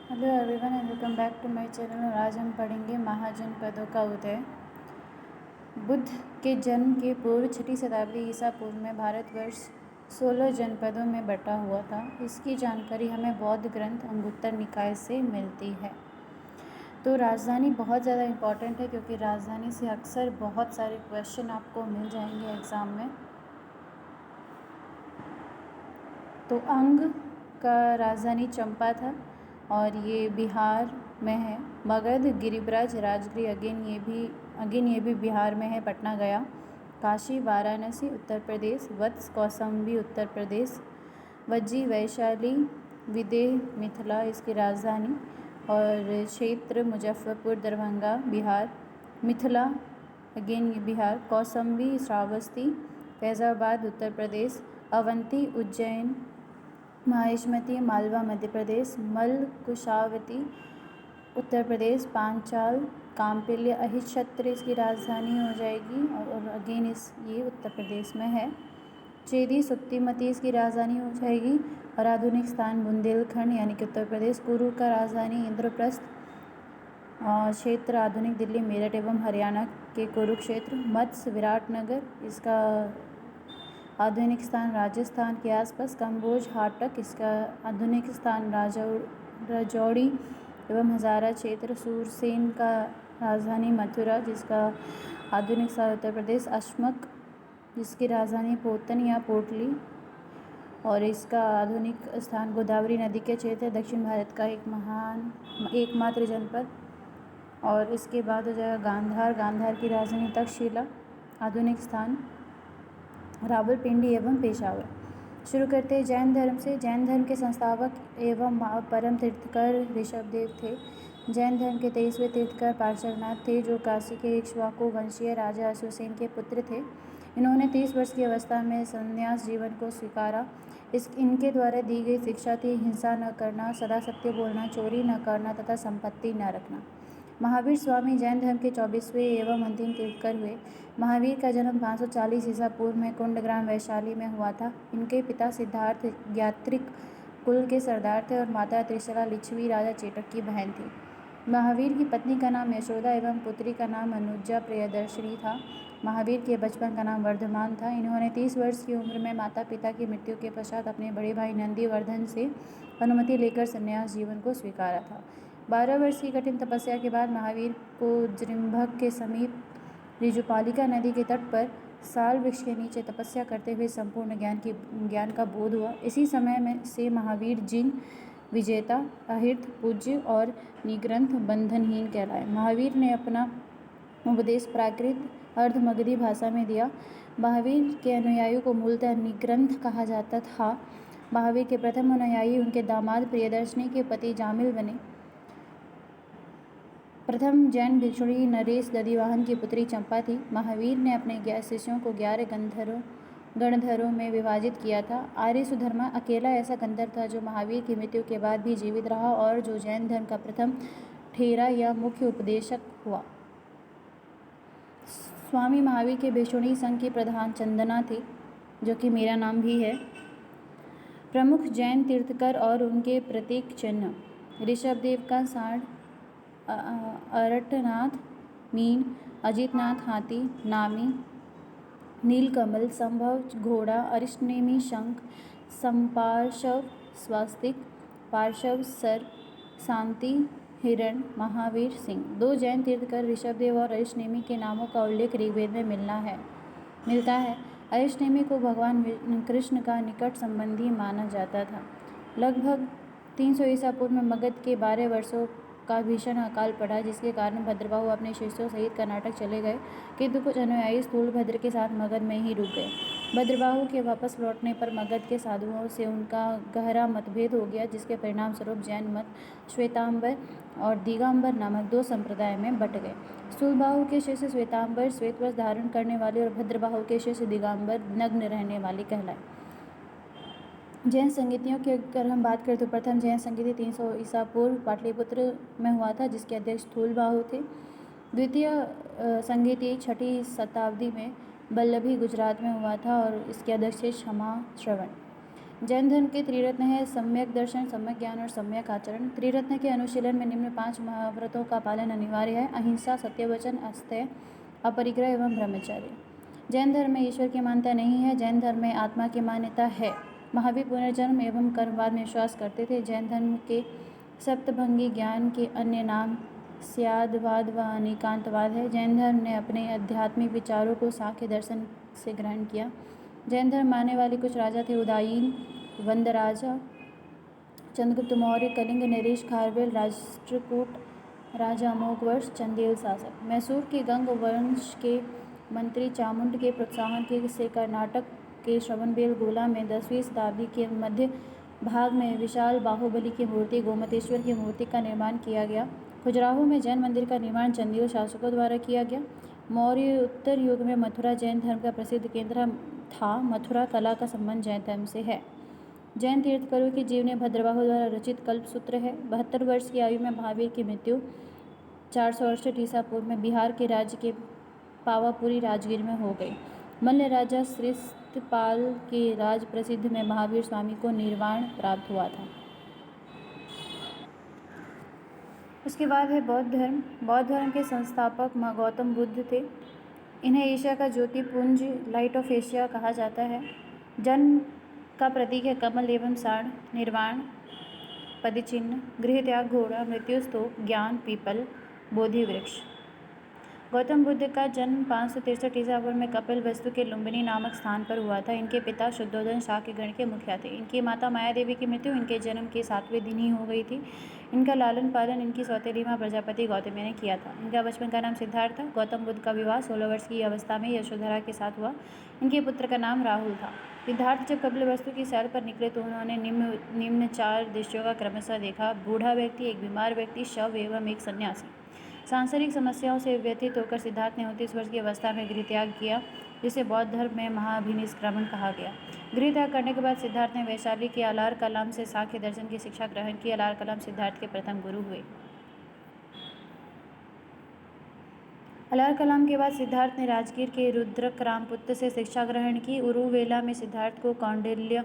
Hello everyone and welcome back to my channel. और आज हम पढ़ेंगे महाजनपदों का उदय। बुद्ध के जन्म के पूर्व 6ठी शताब्दी ईसा पूर्व में भारतवर्ष 16 जनपदों में बटा हुआ था। इसकी जानकारी हमें बौद्ध ग्रंथ अंगुत्तर निकाय से मिलती है। तो राजधानी बहुत ज़्यादा इम्पॉर्टेंट है क्योंकि राजधानी से अक्सर बहुत सारे क्वेश्चन आपको मिल जाएंगे एग्ज़ाम में। तो अंग का राजधानी चंपा था और ये बिहार में है। मगध, गिरिब्रज, राजगृह अगेन ये भी बिहार में है। पटना गया, काशी, वाराणसी उत्तर प्रदेश, वत्स कौशाम्बी उत्तर प्रदेश, वज्जी वैशाली, विदेह मिथिला इसकी राजधानी, और क्षेत्र मुजफ्फरपुर दरभंगा बिहार, मिथिला अगेन ये बिहार, कौशाम्बी श्रावस्ती फैज़ाबाद उत्तर प्रदेश, अवंती उज्जैन, माहिष्मती मालवा मध्य प्रदेश, मल कुशावती उत्तर प्रदेश, पांचाल काम्पिल्य अहिच्छत्र इसकी राजधानी हो जाएगी और अगेन ये उत्तर प्रदेश में है। चेदी सुक्तिमती इसकी राजधानी हो जाएगी और आधुनिक स्थान बुंदेलखंड यानी कि उत्तर प्रदेश। कुरु का राजधानी इंद्रप्रस्थ, क्षेत्र आधुनिक दिल्ली, मेरठ एवं हरियाणा के कुरुक्षेत्र। मत्स्य विराटनगर इसका आधुनिक स्थान राजस्थान के आसपास। कंबोज हाटक इसका आधुनिक स्थान राजौड़ी एवं हज़ारा क्षेत्र। सूरसेन का राजधानी मथुरा जिसका आधुनिक स्थान उत्तर प्रदेश। अश्मक जिसकी राजधानी पोतन या पोटली और इसका आधुनिक स्थान गोदावरी नदी के क्षेत्र, दक्षिण भारत का एकमात्र जनपद। और इसके बाद हो जाएगा गांधार की राजधानी तक्षशिला, आधुनिक स्थान रावलपिंडी एवं पेशावर। शुरू करते हैं जैन धर्म से। जैन धर्म के संस्थापक एवं परम तीर्थकर ऋषभदेव थे। जैन धर्म के 23वें तीर्थकर पार्श्वनाथ थे जो काशी के इक्ष्वाकु वंशीय राजा अश्वसेन के पुत्र थे। इन्होंने 30 वर्ष की अवस्था में संन्यास जीवन को स्वीकारा। इनके द्वारा दी गई शिक्षा थी हिंसा न करना, सदा सत्य बोलना, चोरी न करना तथा संपत्ति न रखना। महावीर स्वामी जैन धर्म के 24वें एवं अंतिम तीर्थकर हुए। महावीर का जन्म 540 ईसा पूर्व में कुंडग्राम वैशाली में हुआ था। इनके पिता सिद्धार्थ यात्रिक कुल के सरदार थे और माता त्रिशला लिच्छवी राजा चेटक की बहन थी। महावीर की पत्नी का नाम यशोदा एवं पुत्री का नाम अनुजा प्रियदर्शिनी था। महावीर के बचपन का नाम वर्धमान था। इन्होंने 30 वर्ष की उम्र में माता पिता की मृत्यु के पश्चात अपने बड़े भाई नंदीवर्धन से अनुमति लेकर संन्यास जीवन को स्वीकारा था। 12 वर्ष की कठिन तपस्या के बाद महावीर को जृंभक के समीप ऋजुपालिका नदी के तट पर साल वृक्ष के नीचे तपस्या करते हुए संपूर्ण ज्ञान का बोध हुआ। इसी समय में से महावीर जिन विजेता, अहिर्त, पूज्य और निग्रंथ बंधनहीन कहलाए। महावीर ने अपना उपदेश प्राकृत अर्धमगधी भाषा में दिया। महावीर के अनुयायियों को मूलतः निग्रंथ कहा जाता था। महावीर के प्रथम अनुयायी उनके दामाद प्रियदर्शिनी के पति जामिल बने। प्रथम जैन भिक्षुणी नरेश दधिवाहन की पुत्री चंपा थी। महावीर ने अपने शिष्यों को 11 गणधरों में विभाजित किया था। आर्य सुधर्मा अकेला ऐसा गंधर्व था जो महावीर की मृत्यु के बाद भी जीवित रहा और जो जैन धर्म का प्रथम ठेरा या मुख्य उपदेशक हुआ। स्वामी महावीर के भिक्षुणी संघ की प्रधान चंदना थी जो कि मेरा नाम भी है। प्रमुख जैन तीर्थकर और उनके प्रतीक चिन्ह ऋषभदेव का सांड, अरटनाथ मीन, अजितनाथ हाथी, नामी नीलकमल, संभव घोड़ा, अरिष्टनेमी शंख, संपार्श्व स्वास्तिक, पार्श्व सर, शांति हिरण, महावीर सिंह। 2 जैन तीर्थकर ऋषभदेव और अरिष्टनेमी के नामों का उल्लेख ऋग्वेद में मिलता है। अरिष्टनेमी को भगवान कृष्ण का निकट संबंधी माना जाता था। लगभग 300 ईसा पूर्व में मगध के 12 वर्षों का भीषण अकाल पड़ा जिसके कारण भद्रबाहु अपने शिष्यों सहित कर्नाटक चले गए, किंतु कुछ अनुयायी स्थूलभद्र के साथ मगध में ही रुक गए। भद्रबाहु के वापस लौटने पर मगध के साधुओं से उनका गहरा मतभेद हो गया जिसके परिणाम स्वरूप जैन मत श्वेतांबर और दिगंबर नामक 2 संप्रदाय में बट गए। स्थूलबाहु के शिष्य श्वेतांबर श्वेत वस्त्र धारण करने वाले और भद्रबाहु के शिष्य दिगंबर नग्न रहने वाले कहलाए। जैन संगीतियों की अगर हम बात करें तो प्रथम जैन संगीति 300 ईसा पूर्व पाटलिपुत्र में हुआ था जिसके अध्यक्ष स्थूलबाहु थे। द्वितीय संगीति 6ठी शताब्दी में बल्लभी गुजरात में हुआ था और इसके अध्यक्ष थे क्षमा श्रवण। जैन धर्म के त्रिरत्न है सम्यक दर्शन, सम्यक ज्ञान और सम्यक आचरण। त्रिरत्न के अनुशीलन में निम्न 5 महाव्रतों का पालन अनिवार्य है: अहिंसा, सत्यवचन, अस्तेय, अपरिग्रह एवं ब्रह्मचर्य। जैन धर्म में ईश्वर की मान्यता नहीं है। जैन धर्म में आत्मा की मान्यता है। महावीर पुनर्जन्म एवं कर्मवाद में विश्वास करते थे। जैन धर्म के सप्तभंगी ज्ञान के अन्य नाम स्यादवाद व अनेकांतवाद है। जैन धर्म ने अपने आध्यात्मिक विचारों को सांख्य दर्शन से ग्रहण किया। जैन धर्म मानने वाले कुछ राजा थे: उदायीन, वंदराजा, चंद्रगुप्त मौर्य, कलिंग नरेश, खारवेल, राष्ट्रकूट राजा, अमोघवर्ष, चंदेल शासक। मैसूर के गंग वंश के मंत्री चामुंड के प्रोत्साहन के से कर्नाटक के श्रवणबेलगोला में 10वीं शताब्दी के मध्य भाग में विशाल बाहुबली की मूर्ति, गोमतेश्वर की मूर्ति का निर्माण किया गया। खजुराहो में जैन मंदिर का निर्माण चंदेल शासकों द्वारा किया गया। मौर्य उत्तर युग में मथुरा जैन धर्म का प्रसिद्ध केंद्र था। मथुरा कला का संबंध जैन धर्म से है। जैन तीर्थंकरों की जीवनी भद्रबाहु द्वारा रचित कल्पसूत्र है। 72 वर्ष की आयु में महावीर की मृत्यु 468 ईसा पूर्व में बिहार के राज्य के पावापुरी राजगीर में हो गई। मल्ल राजा श्रीस्थपाल के राज प्रसिद्ध में महावीर स्वामी को निर्वाण प्राप्त हुआ था। उसके बाद है बौद्ध धर्म। बौद्ध धर्म के संस्थापक गौतम बुद्ध थे। इन्हें एशिया का ज्योतिपुंज, लाइट ऑफ एशिया कहा जाता है। जन्म का प्रतीक है कमल एवं साढ़। निर्वाण पदचिन्ह, गृह त्याग घोड़ा, मृत्यु स्तूप, ज्ञान पीपल, बोधि वृक्ष। गौतम बुद्ध का जन्म 563 ईसा पूर्व में कपिलवस्तु के लुम्बिनी नामक स्थान पर हुआ था। इनके पिता शुद्धोधन शाक्य गण के मुखिया थे। इनकी माता माया देवी की मृत्यु इनके जन्म के 7वें दिन ही हो गई थी। इनका लालन पालन इनकी सौतेली माँ प्रजापति गौतमी ने किया था। इनका बचपन का नाम सिद्धार्थ था। गौतम बुद्ध का विवाह 16 वर्ष की अवस्था में यशोधरा के साथ हुआ। इनके पुत्र का नाम राहुल था। सिद्धार्थ जब कपिलवस्तु की सैर पर निकले तो उन्होंने निम्न 4 दृश्यों का क्रमशः देखा: बूढ़ा व्यक्ति, एक बीमार व्यक्ति, शव एवं एक सन्यासी। सांसारिक समस्याओं से व्यथित होकर सिद्धार्थ ने 29 वर्ष की अवस्था में गृह त्याग किया, जिसे बौद्ध धर्म में महाभिनिष्क्रमण कहा गया। गृह त्याग करने के बाद सिद्धार्थ ने वैशाली के अलार कलाम से सांख्य दर्शन की शिक्षा ग्रहण की। अलार कलाम सिद्धार्थ के प्रथम गुरु हुए। अलार कलाम के बाद सिद्धार्थ ने राजगीर के रुद्रक रामपुत्र से शिक्षा ग्रहण की। उरुवेला में सिद्धार्थ को कौंडिन्य,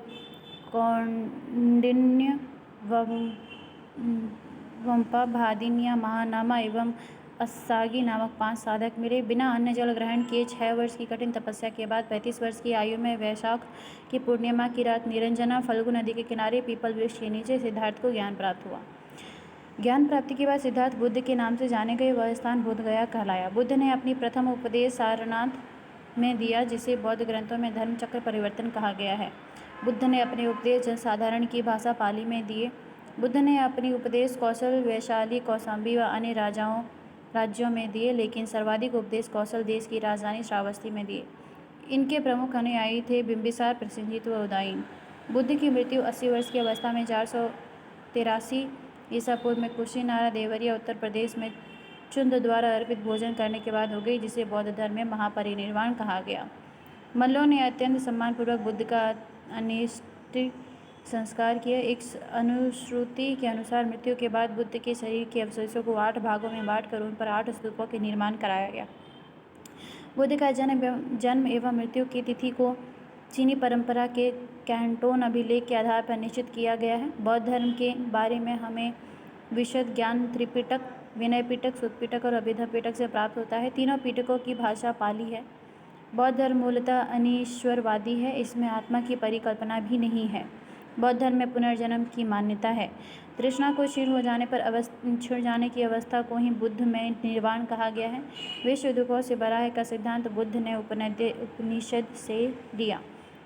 वंपा, भादिन्या, महानामा एवं अस्सागी नामक 5 साधक मिले। बिना अन्न जल ग्रहण किए 6 वर्ष की कठिन तपस्या के बाद 35 वर्ष की आयु में वैशाख की पूर्णिमा की रात निरंजना फल्गु नदी के किनारे पीपल वृक्ष के नीचे सिद्धार्थ को ज्ञान प्राप्त हुआ। ज्ञान प्राप्ति के बाद सिद्धार्थ बुद्ध के नाम से जाने गए। वह स्थान बोध गया कहलाया। बुद्ध ने अपनी प्रथम उपदेश सारनाथ में दिया, जिसे बौद्ध ग्रंथों में धर्म चक्र परिवर्तन कहा गया है। बुद्ध ने अपने उपदेश जनसाधारण की भाषा पाली में दिए। बुद्ध ने अपनी उपदेश कौशल, वैशाली, कौशांबी व अन्य राज्यों में दिए, लेकिन सर्वाधिक उपदेश कौशल देश की राजधानी श्रावस्ती में दिए। इनके प्रमुख अनुयायी थे बिंबिसार, प्रसेनजीत व उदायीन। बुद्ध की मृत्यु 80 वर्ष की अवस्था में 483 ईसा पूर्व में कुशीनारा, देवरिया, उत्तर प्रदेश में चुंद द्वारा अर्पित भोजन करने के बाद हो गई, जिसे बौद्ध धर्म में महापरिनिर्वाण कहा गया। मल्लों ने अत्यंत सम्मानपूर्वक बुद्ध का अनिष्ट संस्कार किया। एक अनुश्रुति के अनुसार मृत्यु के बाद बुद्ध के शरीर के अवशेषों को 8 भागों में बांटकर उन पर 8 स्तूपों के निर्माण कराया गया। बुद्ध का जन्म एवं मृत्यु की तिथि को चीनी परंपरा के कैंटोन अभिलेख के आधार पर निश्चित किया गया है। बौद्ध धर्म के बारे में हमें विशद ज्ञान त्रिपिटक, विनय पिटक, सुत्त पिटक और अभिधम पिटक से प्राप्त होता है। तीनों पिटकों की भाषा पाली है। बौद्ध धर्म मूलतः अनीश्वरवादी है। इसमें आत्मा की परिकल्पना भी नहीं है। बौद्ध धर्म में पुनर्जन्म की मान्यता है। तृष्णा को क्षीण हो जाने पर छिड़ जाने की अवस्था को ही बुद्ध में निर्वाण कहा गया है। विश्व दुखों से बरा है का सिद्धांत बुद्ध ने उपनिषद से लिया।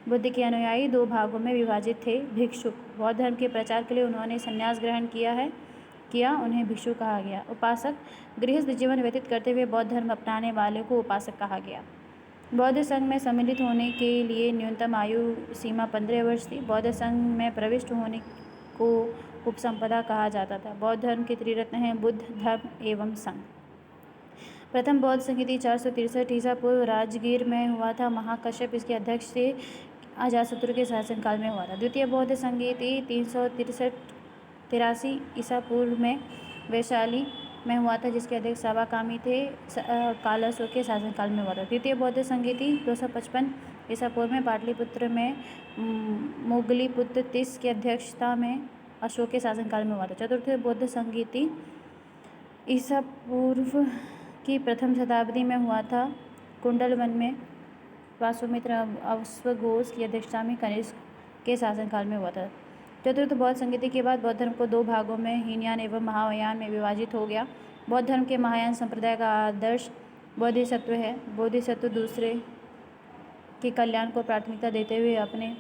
बुद्ध के अनुयायी 2 भागों में विभाजित थे। भिक्षुक, बौद्ध धर्म के प्रचार के लिए उन्होंने संन्यास ग्रहण किया, उन्हें भिक्षु कहा गया। उपासक, गृहस्थ जीवन व्यतीत करते हुए बौद्ध धर्म अपनाने वाले को उपासक कहा गया। बौद्ध संघ में सम्मिलित होने के लिए न्यूनतम आयु सीमा 15 वर्ष थी। बौद्ध संघ में प्रविष्ट होने को उपसंपदा कहा जाता था। बौद्ध धर्म के त्रिरत्न हैं बुद्ध, धर्म एवं संघ। प्रथम बौद्ध संहिता 463 ईसा पूर्व राजगीर में हुआ था। महाकश्यप इसके अध्यक्ष थे। अजातशत्रु के शासनकाल में हुआ था। द्वितीय बौद्ध संहिता 383 ईसा पूर्व में वैशाली में हुआ था, जिसके अध्यक्ष सावाकामी थे। कालासो के शासनकाल में हुआ था। तृतीय बौद्ध संहिता 255 ईसा पूर्व में पाटलिपुत्र में मोगलीपुत्र तीस की अध्यक्षता में अशोक के शासनकाल में हुआ था। चतुर्थ बौद्ध संगीति ईसा पूर्व की प्रथम शताब्दी में हुआ था। कुंडलवन में वासुमित्र अश्वघोष की अध्यक्षता में कनिष्क के शासनकाल में हुआ था। चतुर्थ बौद्ध संगीति के बाद बौद्ध धर्म को दो भागों में हीनयान एवं महायान में विभाजित हो गया। बौद्ध धर्म के महायान संप्रदाय का आदर्श बोधिसत्व है। बोधिसत्व दूसरे के कल्याण को प्राथमिकता देते हुए अपने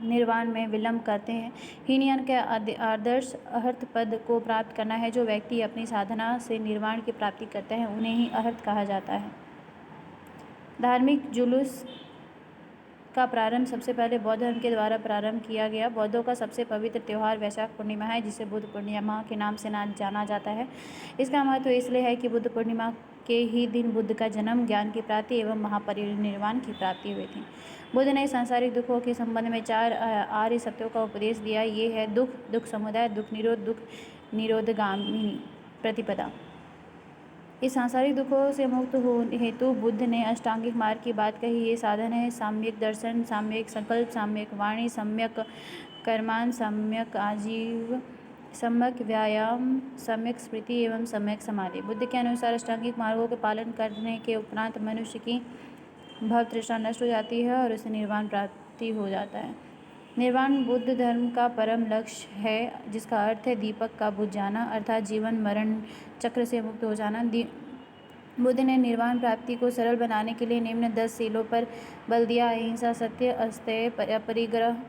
निर्वाण में विलंब करते हैं। हीनयान का आदर्श अहर्त पद को प्राप्त करना है। जो व्यक्ति अपनी साधना से निर्वाण की प्राप्ति करते हैं उन्हें ही अहर्त कहा जाता है। धार्मिक जुलूस का प्रारंभ सबसे पहले बौद्ध धर्म के द्वारा प्रारंभ किया गया। बौद्धों का सबसे पवित्र त्यौहार वैशाख पूर्णिमा है, जिसे बुद्ध पूर्णिमा के नाम से जाना जाता है। इसका महत्व इसलिए है कि बुद्ध पूर्णिमा के ही दिन बुद्ध का जन्म, ज्ञान की प्राप्ति एवं महापरिनिर्वाण की प्राप्ति हुई थी। बुद्ध ने सांसारिक दुखों के संबंध में 4 आर्य सत्यों का उपदेश दिया। ये है दुख, दुख समुदाय, दुख निरोध, दुख निरोधगामिनी प्रतिपदा। इस सांसारिक दुखों से मुक्त होने हेतु बुद्ध ने अष्टांगिक मार्ग की बात कही। ये साधन है साम्यक दर्शन, साम्यक संकल्प, साम्यक वाणी, सम्यक कर्मान, सम्यक आजीव, सम्यक व्यायाम, सम्यक स्मृति एवं सम्यक समाधि। बुद्ध के अनुसार अष्टांगिक मार्गों के पालन करने के उपरांत मनुष्य की भव तृष्णा नष्ट हो जाती है और उसे निर्वाण प्राप्ति हो जाता है। निर्वाण बुद्ध धर्म का परम लक्ष्य है, जिसका अर्थ है दीपक का बुझ जाना, अर्थात जीवन मरण चक्र से मुक्त हो जाना। बुद्ध ने निर्वाण प्राप्ति को सरल बनाने के लिए निम्न 10 सीलों पर बल दिया: अहिंसा, सत्य, अस्तेय, अपरिग्रह,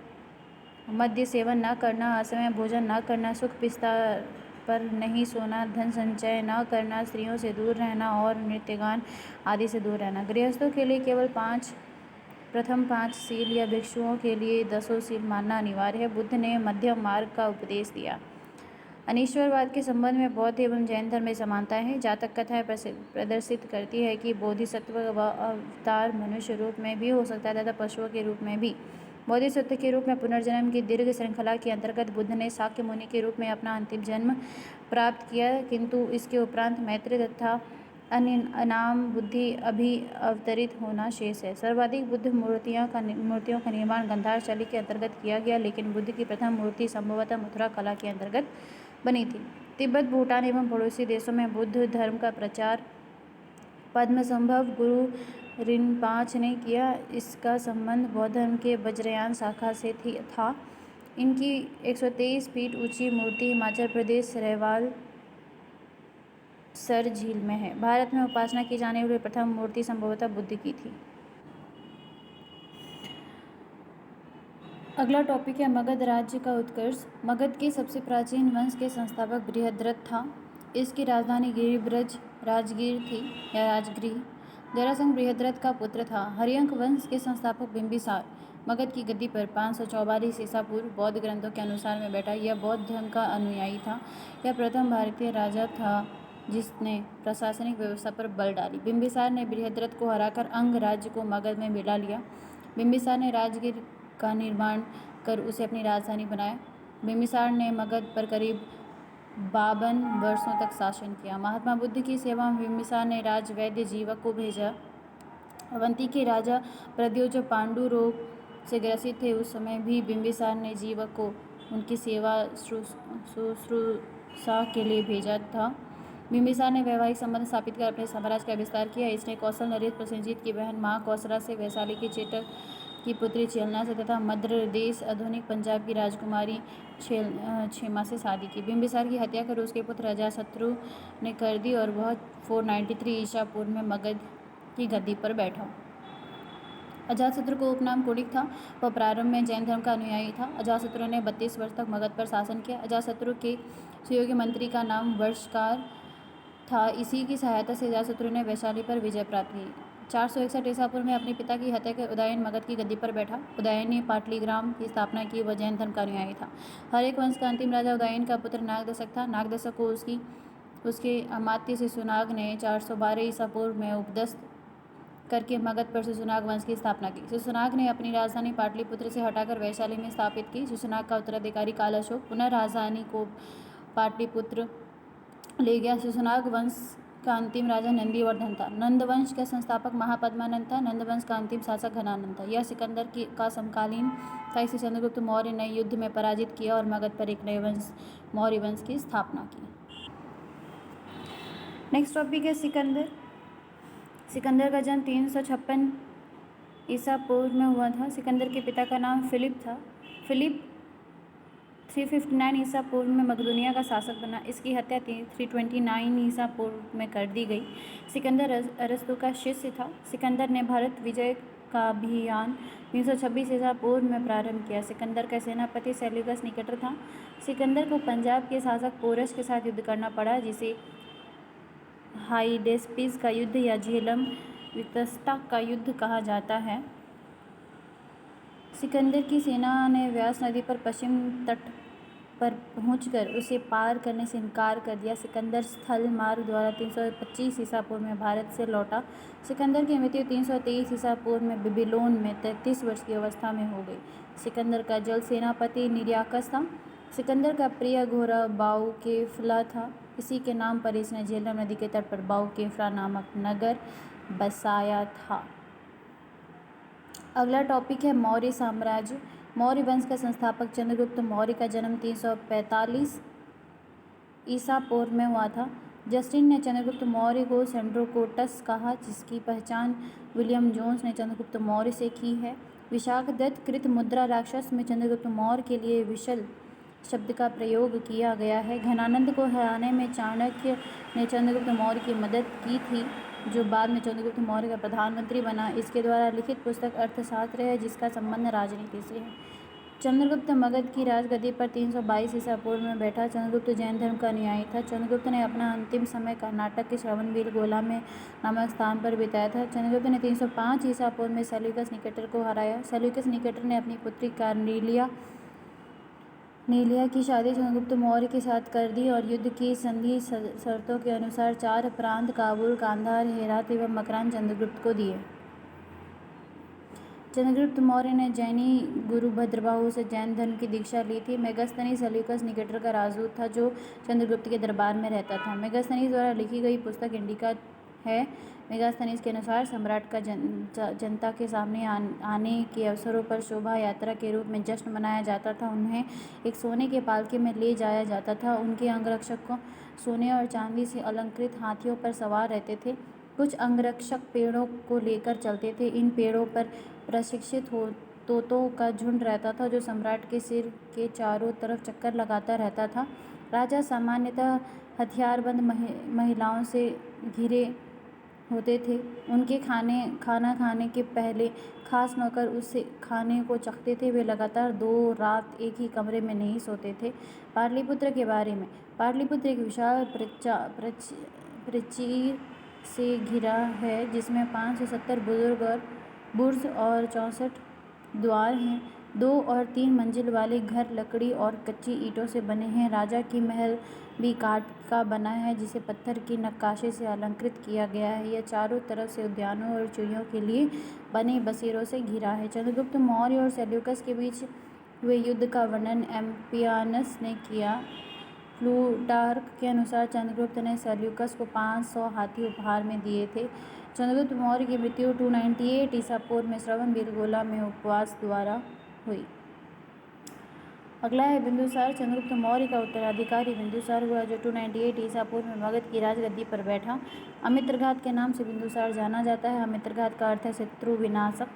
मद्य सेवन न करना, असमय भोजन न करना, सुख विस्तार पर नहीं सोना, धन संचय न करना, स्त्रियों से दूर रहना और नृत्यगान आदि से दूर रहना। गृहस्थों के लिए केवल प्रथम 5 सील या भिक्षुओं के लिए 10 सील मानना अनिवार्य है। बुद्ध ने मध्यम मार्ग का उपदेश दिया। अनीश्वरवाद के संबंध में बौद्ध एवं जैन धर्म में समानताएं हैं। जातक कथाएं प्रदर्शित करती है कि बोधिसत्व व अवतार मनुष्य रूप में भी हो सकता है तथा पशुओं के रूप में भी। बोधिसत्व के रूप में पुनर्जन्म की दीर्घ श्रृंखला के अंतर्गत बुद्ध ने शाक्य मुनि के रूप में अपना अंतिम जन्म प्राप्त किया, किंतु इसके उपरांत मैत्री तथा अनाम बुद्धि अभी अवतरित होना शेष है। सर्वाधिक बुद्ध मूर्तियों का निर्माण गांधार शैली के अंतर्गत किया गया, लेकिन बुद्ध की प्रथम मूर्ति संभवतः मथुरा कला के अंतर्गत बनी थी। तिब्बत, भूटान एवं पड़ोसी देशों में बुद्ध धर्म का प्रचार पद्मसंभव गुरु रिनपाच ने किया। इसका संबंध बौद्ध धर्म के वज्रयान शाखा से था। इनकी 123 फीट ऊंची मूर्ति हिमाचल प्रदेश रहवाल सर झील में है। भारत में उपासना की जाने वाली प्रथम मूर्ति संभवतः बुद्ध की थी। अगला टॉपिक है मगध राज्य का उत्कर्ष। मगध के सबसे प्राचीन वंश के संस्थापक बृहद्रथ था। इसकी राजधानी गिरिब्रज राजगीर थी या राजगृह। जरासंध बृहद्रथ का पुत्र था। हर्यंक वंश के संस्थापक बिंबिसार मगध की गद्दी पर 544 ईसा पूर्व बौद्ध ग्रंथों के अनुसार में बैठा। यह बौद्ध धर्म का अनुयायी था। यह प्रथम भारतीय राजा था जिसने प्रशासनिक व्यवस्था पर बल डाली। बिंबिसार ने बृहद्रथ को हराकर अंग राज्य को मगध में मिला लिया। बिंबिसार ने राजगीर का निर्माण कर उसे अपनी राजधानी बनाया। बिंबिसार ने मगध पर करीब 52 वर्षों तक शासन किया। महात्मा बुद्ध की सेवा में बिंबिसार ने राजवैद्य जीवक को भेजा। अवंती के राजा प्रद्योत जो पांडु रोग से ग्रसित थे, उस समय भी बिंबिसार ने जीवक को उनकी सेवा शुश्रूषा के लिए भेजा था। बिंबिसार ने वैवाहिक संबंध स्थापित कर अपने साम्राज्य का विस्तार किया। इसने कौशल नरेश प्रसेनजीत की बहन महाकौशला से, वैशाली की चेटक की पुत्री चेलना से तथा मध्य देश आधुनिक पंजाब की राजकुमारी क्षेमा से शादी की। बिंबिसार की हत्या कर उसके पुत्र अजातशत्रु ने कर दी और वह 493 ईसा पूर्व में मगध की गद्दी पर बैठा। अजातशत्रु को उपनाम कुलिक था। वह प्रारंभ में जैन धर्म का अनुयायी था। अजातशत्रु ने 32 वर्ष तक मगध पर शासन किया। अजातशत्रु के सुयोग्य मंत्री का नाम वर्षकार था। इसी की सहायता से अजातशत्रु ने वैशाली पर विजय प्राप्त की। 461 ईसा पूर्व में अपने पिता की हत्या कर उदयन मगध की गद्दी पर बैठा। उदयन ने पाटलिग्राम की स्थापना की। वह जैन धर्म का अनुयायी था। हर्यक वंश का अंतिम राजा उदयन का पुत्र नागदशक था। नागदशक को उसके अमात्य शिशुनाग ने 412 ईसा पूर्व में उपदस्थ करके मगध पर शिशुनाग वंश की स्थापना की। शिशुनाग ने अपनी राजधानी पाटलिपुत्र से हटाकर वैशाली में स्थापित की। शिशुनाग का उत्तराधिकारी काल अशोक पुनः राजधानी को पाटलिपुत्र ले गया। शिशुनाग वंश का अंतिम राजा नंदीवर्धन था। नंदवंश का संस्थापक महापद्मानंद था। नंदवंश का अंतिम शासक घनानंद था। यह सिकंदर का समकालीन था। इसे चंद्रगुप्त मौर्य ने युद्ध में पराजित किया और मगध पर एक नए वंश मौर्य वंश की स्थापना की। नेक्स्ट टॉपिक है सिकंदर। सिकंदर का जन्म 356 ईसा पूर्व में हुआ था। सिकंदर के पिता का नाम फिलिप था। फिलिप 359 ईसा पूर्व में मकदूनिया का शासक बना। इसकी हत्या 329 ईसा पूर्व में कर दी गई। सिकंदर अरस्तु का शिष्य था। सिकंदर ने भारत विजय का अभियान 326 ईसा पूर्व में प्रारंभ किया। सिकंदर का सेनापति सेल्यूकस निकेटर था। सिकंदर को पंजाब के शासक पोरस के साथ युद्ध करना पड़ा, जिसे हाइडेस्पिस का युद्ध या झेलम वितस्ता का युद्ध कहा जाता है। सिकंदर की सेना ने व्यास नदी पर पश्चिम तट पर पहुंचकर उसे पार करने से इनकार कर दिया। सिकंदर स्थल मार्ग द्वारा 325 ईसा पूर्व में भारत से लौटा। सिकंदर की मृत्यु 323 ईसा पूर्व में बेबीलोन में 33 वर्ष की अवस्था में हो गई। सिकंदर का जल सेनापति निर्याकस था। सिकंदर का प्रिय घोड़ा बाऊकेफला था। इसी के नाम पर इसने झेलम नदी के तट पर बाऊकेफला नामक नगर बसाया था। अगला टॉपिक है मौर्य साम्राज्य। मौर्य वंश का संस्थापक चंद्रगुप्त मौर्य का जन्म 345 ईसा पूर्व में हुआ था। जस्टिन ने चंद्रगुप्त मौर्य को सेंड्रोकोटस कहा, जिसकी पहचान विलियम जोन्स ने चंद्रगुप्त मौर्य से की है। विशाखदत्त कृत मुद्रा राक्षस में चंद्रगुप्त मौर्य के लिए विशल शब्द का प्रयोग किया गया है। घनानंद को हराने में चाणक्य ने चंद्रगुप्त मौर्य की मदद की थी, जो बाद में चंद्रगुप्त मौर्य का प्रधानमंत्री बना। इसके द्वारा लिखित पुस्तक अर्थशास्त्र है, जिसका संबंध राजनीति से है। चंद्रगुप्त मगध की राजगद्दी पर 322 ईसा पूर्व में बैठा। चंद्रगुप्त जैन धर्म का अनुयायी था। चंद्रगुप्त ने अपना अंतिम समय कर्नाटक के श्रवणबेलगोला में नामक स्थान पर बिताया था। चंद्रगुप्त ने 305 ईसा पूर्व में सेल्यूकस निकेटर को हराया। सेल्यूकस निकेटर ने अपनी पुत्री कार्नेलिया की शादी चंद्रगुप्त मौर्य के साथ कर दी और युद्ध की संधि शर्तों के अनुसार 4 प्रांत काबुल, कांधार, हेरात एवं मकरान चंद्रगुप्त को दिए। चंद्रगुप्त मौर्य ने जैनी गुरु भद्रबाहु से जैन धर्म की दीक्षा ली थी। मेगास्थनीज सेल्यूकस निकेटर का राजदूत था, जो चंद्रगुप्त के दरबार में रहता था। मेगास्थनीज द्वारा लिखी गई पुस्तक इंडिका है। मेगास्थनीज के अनुसार सम्राट का जनता के सामने आने के अवसरों पर शोभा यात्रा के रूप में जश्न मनाया जाता था। उन्हें एक सोने के पालकी में ले जाया जाता था। उनके अंगरक्षक सोने और चांदी से अलंकृत हाथियों पर सवार रहते थे। कुछ अंगरक्षक पेड़ों को लेकर चलते थे। इन पेड़ों पर प्रशिक्षित तोतों का झुंड रहता था, जो सम्राट के सिर के चारों तरफ चक्कर लगाता रहता था। राजा सामान्यतः हथियारबंद महिलाओं से घिरे होते थे। उनके खाना खाने के पहले खास नौकर उससे खाने को चखते थे। वे लगातार 2 रात एक ही कमरे में नहीं सोते थे। पाटलिपुत्र के बारे में। पाटलिपुत्र एक विशाल प्राचीर से घिरा है, जिसमें 570 बुर्ज और 64 द्वार हैं। 2 और 3 मंजिल वाले घर लकड़ी और कच्ची ईंटों से बने हैं। राजा की महल भी काठ का बना है, जिसे पत्थर की नक्काशी से अलंकृत किया गया है। यह चारों तरफ से उद्यानों और चिड़ियों के लिए बने बसेरों से घिरा है। चंद्रगुप्त मौर्य और सेल्यूकस के बीच हुए युद्ध का वर्णन एम्पियानस ने किया। प्लूटार्क के अनुसार चंद्रगुप्त ने सेल्यूकस को 500 हाथी उपहार में दिए थे। चंद्रगुप्त मौर्य की मृत्यु 298 ईसा पूर्व में श्रवणबेलगोला में उपवास द्वारा हुई। अगला है बिंदुसार। चंद्रगुप्त मौर्य का उत्तराधिकारी बिंदुसार हुआ, जो 298 ईसा पूर्व में मगध की राजगद्दी पर बैठा। अमित्रघात के नाम से बिंदुसार जाना जाता है। अमित्रघात का अर्थ है शत्रु विनाशक।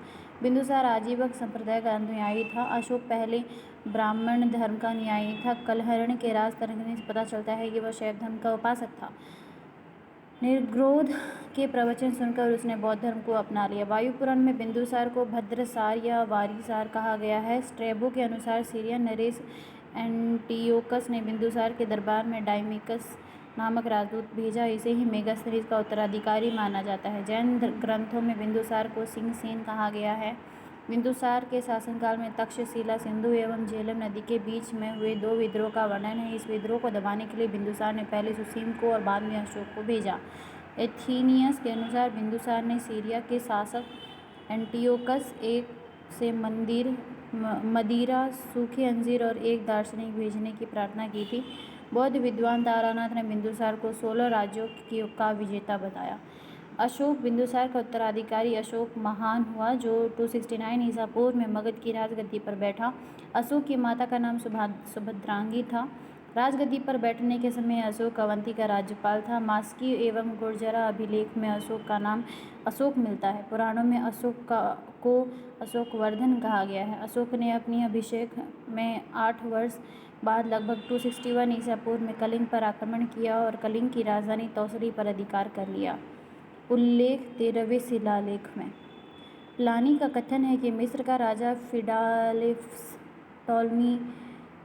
बिंदुसार आजीवक संप्रदाय का अनुयायी था। अशोक पहले ब्राह्मण धर्म का अनुयायी था। कलहरण के राज तरंगने से पता चलता है कि वह शैव धर्म का उपासक था। निर्ग्रोध के प्रवचन सुनकर उसने बौद्ध धर्म को अपना लिया। वायुपुराण में बिंदुसार को भद्रसार या वारीसार कहा गया है। स्ट्रैबो के अनुसार सीरियन नरेश एंटियोकस ने बिंदुसार के दरबार में डायमिकस नामक राजदूत भेजा। इसे ही मेगास्थनीज का उत्तराधिकारी माना जाता है। जैन ग्रंथों में बिंदुसार को सिंहसेन कहा गया है। बिंदुसार के शासनकाल में तक्षशिला, सिंधु एवं झेलम नदी के बीच में हुए 2 विद्रोह का वर्णन है। इस विद्रोह को दबाने के लिए बिंदुसार ने पहले सुसीम को और बाद में अशोक को भेजा। एथीनियस के अनुसार बिंदुसार ने सीरिया के शासक एंटियोकस एक से मदिरा, सूखे अंजीर और एक दार्शनिक भेजने की प्रार्थना की थी। बौद्ध विद्वान तारानाथ ने बिंदुसार को 16 राज्यों का विजेता बताया। अशोक बिंदुसार का उत्तराधिकारी अशोक महान हुआ, जो 269 ईसा पूर्व में मगध की राजगद्दी पर बैठा। अशोक की माता का नाम सुभद्रांगी था। राजगद्दी पर बैठने के समय अशोक अवंती का राज्यपाल था। मास्की एवं गुर्जरा अभिलेख में अशोक का नाम अशोक मिलता है। पुराणों में अशोक को अशोकवर्धन कहा गया है। अशोक ने अपनी अभिषेक में 8 वर्ष बाद लगभग 261 ईसा पूर्व में कलिंग पर आक्रमण किया और कलिंग की राजधानी तौसली पर अधिकार कर लिया। उल्लेख 13वें शिलालेख में। प्लानी का कथन है कि मिस्र का राजा फिडालिप्स टॉलमी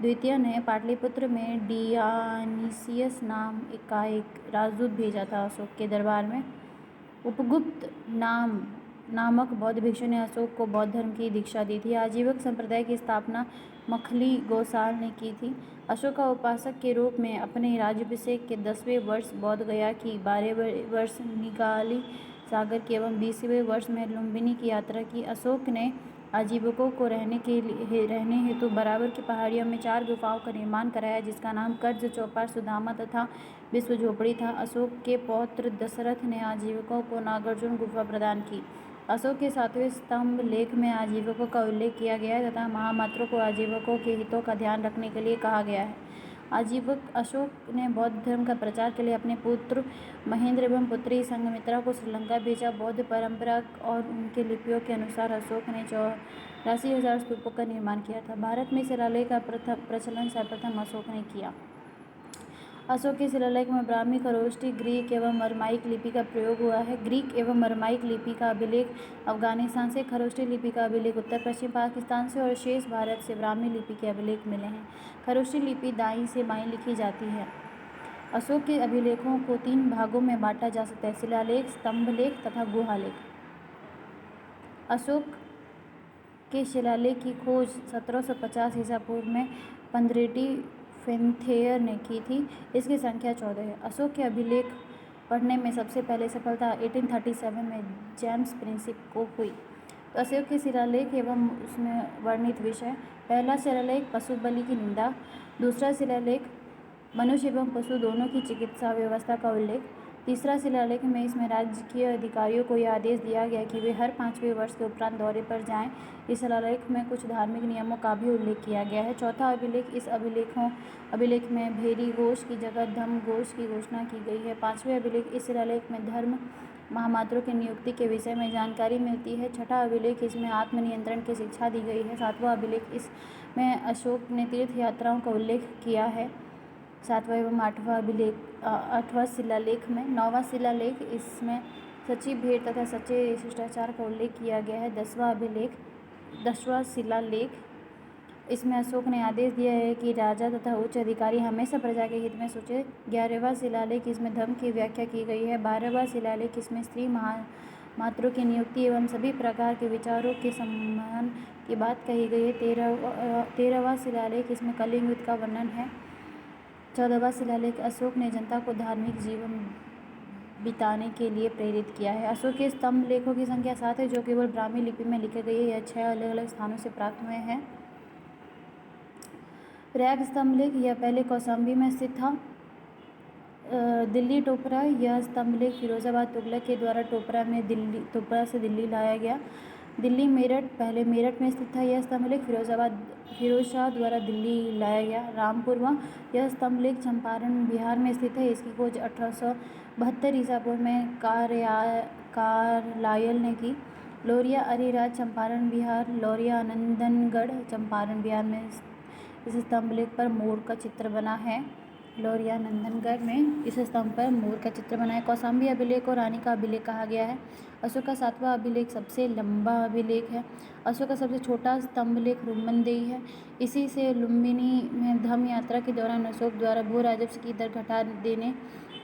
द्वितीय ने पाटलिपुत्र में डियानिसियस नाम का एक राजदूत भेजा था अशोक के दरबार में। उपगुप्त नामक बौद्ध भिक्षु ने अशोक को बौद्ध धर्म की दीक्षा दी थी। आजीवक संप्रदाय की स्थापना मखली गोसाल ने की थी। अशोक का उपासक के रूप में अपने राज्याभिषेक के 10वें वर्ष बोध गया की, 12वें वर्ष निगाली सागर की एवं 20वें वर्ष में लुम्बिनी की यात्रा की। अशोक ने आजीवकों को रहने हेतु बराबर की पहाड़ियों में 4 गुफाओं का निर्माण कराया, जिसका नाम कर्ज, चौपार, सुदामा तथा विश्व झोपड़ी था। अशोक के पौत्र दशरथ ने आजीवकों को नागार्जुन गुफा प्रदान की। अशोक के 7वें स्तंभ लेख में आजीवकों का उल्लेख किया गया है तथा महामात्रों को आजीवकों के हितों का ध्यान रखने के लिए कहा गया है। आजीवक अशोक ने बौद्ध धर्म का प्रचार के लिए अपने पुत्र महेंद्र एवं पुत्री संघमित्रा को श्रीलंका भेजा। बौद्ध परंपरा और उनके लिपियों के अनुसार अशोक ने 84,000 स्तूपों का निर्माण किया था। भारत में शिलालेख का प्रचलन सर्वप्रथम अशोक ने किया। अशोक के शिलालेख में ब्राह्मी, खरोष्टी, ग्रीक एवं अरमाइक लिपि का प्रयोग हुआ है। ग्रीक एवं अरमाइक लिपि का अभिलेख अफगानिस्तान से, खरोष्टी लिपि का अभिलेख उत्तर पश्चिम पाकिस्तान से और शेष भारत से ब्राह्मी लिपि के अभिलेख मिले हैं। खरोष्टी लिपि दाईं से बाईं लिखी जाती है। अशोक के अभिलेखों को 3 भागों में बांटा जा सकता है: शिलालेख, स्तंभलेख तथा गुहालेख। अशोक के शिलालेख की खोज 1750 ईसा पूर्व में पंद्रेटी फेनथेयर ने की थी। इसकी संख्या 14 है। अशोक के अभिलेख पढ़ने में सबसे पहले सफलता 1837 में जेम्स प्रिंसिप को हुई। तो अशोक के शिलालेख एवं उसमें वर्णित विषय: पहला शिलालेख पशु बलि की निंदा। दूसरा शिलालेख मनुष्य एवं पशु दोनों की चिकित्सा व्यवस्था का उल्लेख। तीसरा शिलालेख में इसमें राजकीय अधिकारियों को यह आदेश दिया गया कि वे हर 5वें वर्ष के उपरांत दौरे पर जाएं। इस शिलालेख में कुछ धार्मिक नियमों का भी उल्लेख किया गया है। चौथा अभिलेख: इस अभिलेख में भेरी घोष की जगह धम्म घोष की घोषणा की गई है। 5वें अभिलेख: इस शिलालेख में धर्म महामात्रों की नियुक्ति के विषय में जानकारी मिलती है। छठा अभिलेख: इसमें आत्मनियंत्रण की शिक्षा दी गई है। 7वां अभिलेख: इसमें अशोक ने तीर्थ यात्राओं का उल्लेख किया है। 7वां एवं 8वां अभिलेख 8वां शिलालेख में। 9वां शिलालेख: इसमें सच्ची भेंट तथा सच्चे शिष्टाचार का उल्लेख किया गया है। 10वां शिलालेख: इसमें अशोक ने आदेश दिया है कि राजा तथा उच्च अधिकारी हमेशा प्रजा के हित में सोचे। 11वां शिलालेख: इसमें धर्म की व्याख्या की गई है। 12वां शिलालेख: इसमें स्त्री मात्रों की नियुक्ति एवं सभी प्रकार के विचारों के सम्मान की बात कही गई है। 13वां शिलालेख: इसमें कलिंग युद्ध का वर्णन है। 14वां शिलालेख: अशोक ने जनता को धार्मिक जीवन बिताने के लिए प्रेरित किया है। अशोक के स्तंभ लेखों की संख्या 7 है, जो केवल ब्राह्मी लिपि में लिखे गए हैं। यह 6 अलग अलग स्थानों से प्राप्त हुए हैं। प्रयाग स्तंभ लेख: यह पहले कौशाम्बी में स्थित था। दिल्ली टोपरा: यह स्तंभ लेख फिरोजाबाद तुगलक के द्वारा टोपरा से दिल्ली लाया गया। दिल्ली मेरठ: पहले मेरठ में स्थित था यह स्तंभ लेख फिरोज शाह द्वारा दिल्ली लाया गया। रामपुरवा: यह स्तंभ लेख चंपारण बिहार में स्थित है। इसकी खोज 1872 ईसा पूर्व में कार्लायल ने की। लौरिया अरिराज चंपारण बिहार: लौरिया नंदनगढ़ चंपारण बिहार में इस स्तंभ लेख पर मोर का चित्र बना है। लौरिया नंदनगढ़ में इस स्तंभ पर मोर का चित्र बना है। कौशाम्बी अभिलेख को रानी का अभिलेख कहा गया है। अशोक का 7वां अभिलेख सबसे लंबा अभिलेख है। अशोक का सबसे छोटा स्तंभ लेख रुम्बनदेही है। इसी से लुम्बिनी में धम्म यात्रा के दौरान अशोक द्वारा भू राजस्व की दर घटा देने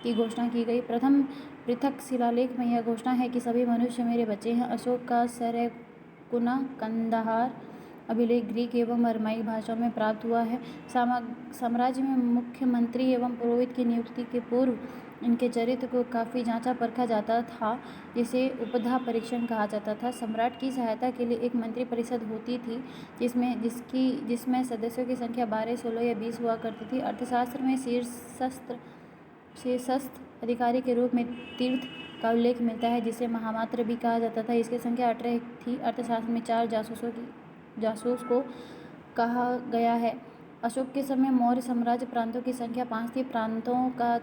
की घोषणा की गई। प्रथम पृथक शिलालेख में यह घोषणा है कि सभी मनुष्य मेरे बच्चे हैं। अशोक का सरैकुना, कंदाहार अभिलेख ग्रीक एवं अरमाइक भाषाओं में प्राप्त हुआ है। साम्राज्य में मुख्यमंत्री एवं पुरोहित की नियुक्ति के पूर्व इनके चरित्र को काफ़ी जांचा परखा जाता था, जिसे उपधा परीक्षण कहा जाता था। सम्राट की सहायता के लिए एक मंत्री परिषद होती थी, जिसमें सदस्यों की संख्या 12, 16 या 20 हुआ करती थी। अर्थशास्त्र में शीर्षस्थ अधिकारी के रूप में तीर्थ का उल्लेख मिलता है, जिसे महामात्र भी कहा जाता था। इसकी संख्या 18 थी। अर्थशास्त्र में 4 जासूस को कहा गया है। अशोक के समय मौर्य साम्राज्य प्रांतों की संख्या 5 थी। प्रांतों का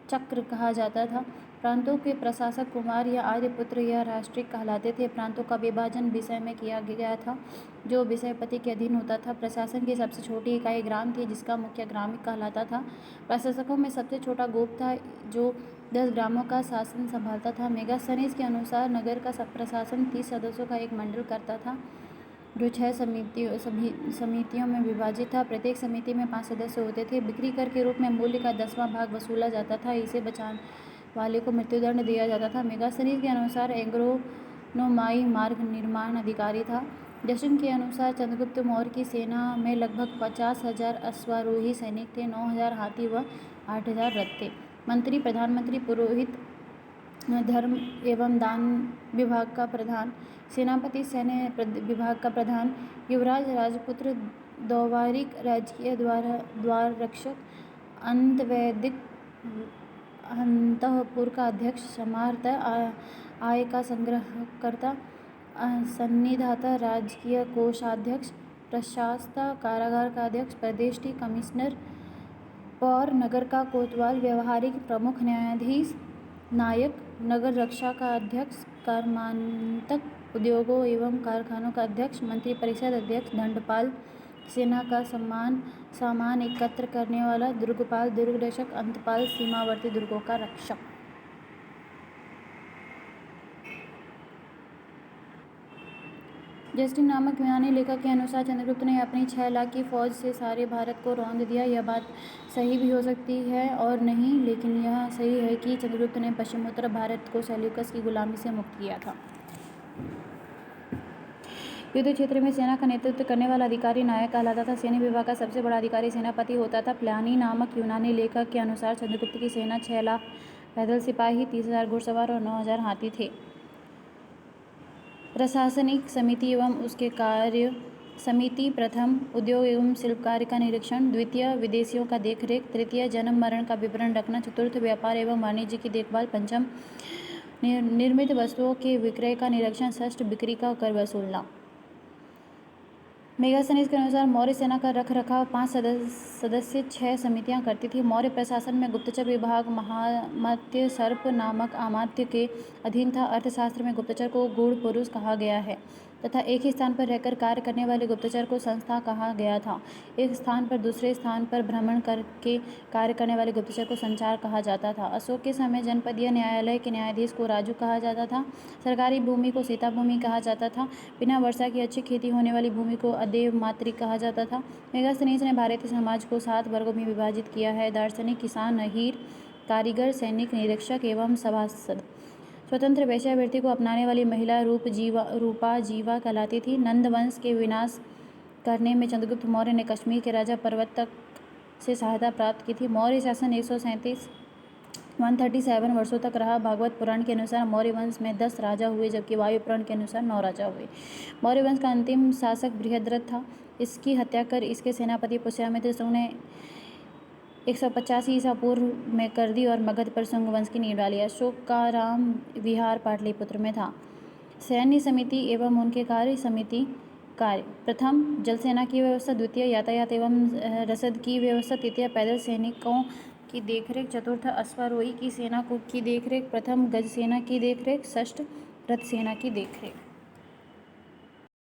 चक्र कहा जाता था। प्रांतों के प्रशासक कुमार या आर्यपुत्र या राष्ट्रिक कहलाते थे। प्रांतों का विभाजन विषय में किया गया था, जो विषयपति के अधीन होता था। प्रशासन की सबसे छोटी इकाई ग्राम थी, जिसका मुखिया ग्रामिक कहलाता था। प्रशासकों में सबसे छोटा गोप था, जो 10 ग्रामों का शासन संभालता था। मेगास्थनीज के अनुसार नगर का प्रशासन 30 सदस्यों का एक मंडल करता था, जो 6 समितियों में विभाजित था। प्रत्येक समिति में 5 सदस्य होते थे। बिक्री कर के रूप में मूल्य का 10वां भाग वसूला जाता था। इसे बचाने वाले को मृत्युदंड दिया जाता था। मेगास्थनीज के अनुसार एग्रोनोमाई मार्ग निर्माण अधिकारी था। जशन के अनुसार चंद्रगुप्त मौर्य की सेना में लगभग 50,000 अश्वारोही सैनिक थे, 9,000 हाथी व 8,000 रथ थे। मंत्री, प्रधानमंत्री, पुरोहित, धर्म एवं दान विभाग का प्रधान, सेनापति सैन्य विभाग का प्रधान, युवराज, राजपुत्र, द्वारिक, राजकीय द्वाररक्षक, अंतर्वैदिक, अंतःपुर का अध्यक्ष, समाहर्ता, आय का संग्रहकर्ता, सन्निधाता, राजकीय कोषाध्यक्ष, प्रशासता, कारागार का अध्यक्ष, प्रदेष्टि, कमिश्नर, पौर, नगर का कोतवाल, व्यवहारिक प्रमुख, न्यायाधीश, नायक, नगर रक्षा का अध्यक्ष, कर्मांतक, उद्योगों एवं कारखानों का अध्यक्ष, मंत्री परिषद अध्यक्ष, दंडपाल, सेना का सामान एकत्र करने वाला, दुर्गपाल, दुर्गरक्षक, अंतपाल, सीमावर्ती दुर्गों का रक्षक। जस्टिन नामक यूनानी लेखक के अनुसार चंद्रगुप्त ने अपनी 6 लाख की फौज से सारे भारत को रौंद दिया। यह बात सही भी हो सकती है और नहीं, लेकिन यह सही है कि चंद्रगुप्त ने पश्चिमोत्तर भारत को सेल्यूकस की गुलामी से मुक्त किया था। युद्ध क्षेत्र में सेना का नेतृत्व करने वाला अधिकारी नायक कहलाता था। सैन्य विभाग का सबसे बड़ा अधिकारी सेनापति होता था। प्लानी नामक यूनानी लेखक के अनुसार चंद्रगुप्त की सेना 6 लाख पैदल सिपाही, 30,000 घुड़सवार और 9,000 हाथी थे। प्रशासनिक समिति एवं उसके कार्य समिति: प्रथम, उद्योग एवं शिल्प कार्य का निरीक्षण। द्वितीय, विदेशियों का देखरेख। तृतीय, जन्म मरण का विवरण रखना। चतुर्थ, व्यापार एवं वाणिज्य की देखभाल। पंचम, निर्मित वस्तुओं के विक्रय का निरीक्षण। षष्ठ, बिक्री का कर वसूलना। मेगास्थनीज के अनुसार मौर्य सेना का रखरखाव 5 सदस्य 6 समितियां करती थी। मौर्य प्रशासन में गुप्तचर विभाग महामत्य सर्प नामक अमात्य के अधीन था। अर्थशास्त्र में गुप्तचर को गूढ़ पुरुष कहा गया है तथा एक ही स्थान पर रहकर कार्य करने वाले गुप्तचर को संस्था कहा गया था। एक स्थान पर दूसरे स्थान पर भ्रमण करके कार्य करने वाले गुप्तचर को संचार कहा जाता था। अशोक के समय जनपदीय न्यायालय के न्यायाधीश को राजू कहा जाता था। सरकारी भूमि को सीता भूमि कहा जाता था। बिना वर्षा की अच्छी खेती होने वाली भूमि को अदेव मातृक कहा जाता था। मेगास्थनीज ने भारतीय समाज को 7 वर्गों में विभाजित किया है: दार्शनिक, किसान, अहीर, कारीगर, सैनिक, निरीक्षक एवं सभासद। स्वतंत्र वेश्यावृत्ति को अपनाने वाली महिला रूपा जीवा कहलाती थी। नंद वंश के विनाश करने में चंद्रगुप्त मौर्य ने कश्मीर के राजा पर्वतक से सहायता प्राप्त की थी। मौर्य शासन 137 वर्षों तक रहा। भागवत पुराण के अनुसार मौर्य वंश में 10 राजा हुए, जबकि वायु पुराण के अनुसार 9 राजा हुए। मौर्य वंश का अंतिम शासक बृहद्रथ था। इसकी हत्या कर इसके सेनापति पुष्यमित्र शुंग ने 185 ईसा पूर्व में कर दी और मगध पर शुंग वंश की नींव डाली। अशोक का राम विहार पाटलिपुत्र में था। सैन्य समिति एवं उनके कार्य समिति कार्य: प्रथम, जल सेना की व्यवस्था। द्वितीय, यातायात एवं रसद की व्यवस्था। तृतीय, पैदल सैनिकों की देखरेख। चतुर्थ, अश्वारोही की सेना की देखरेख। प्रथम, गज सेना की देखरेख। षष्ठ, रथ सेना की देखरेख।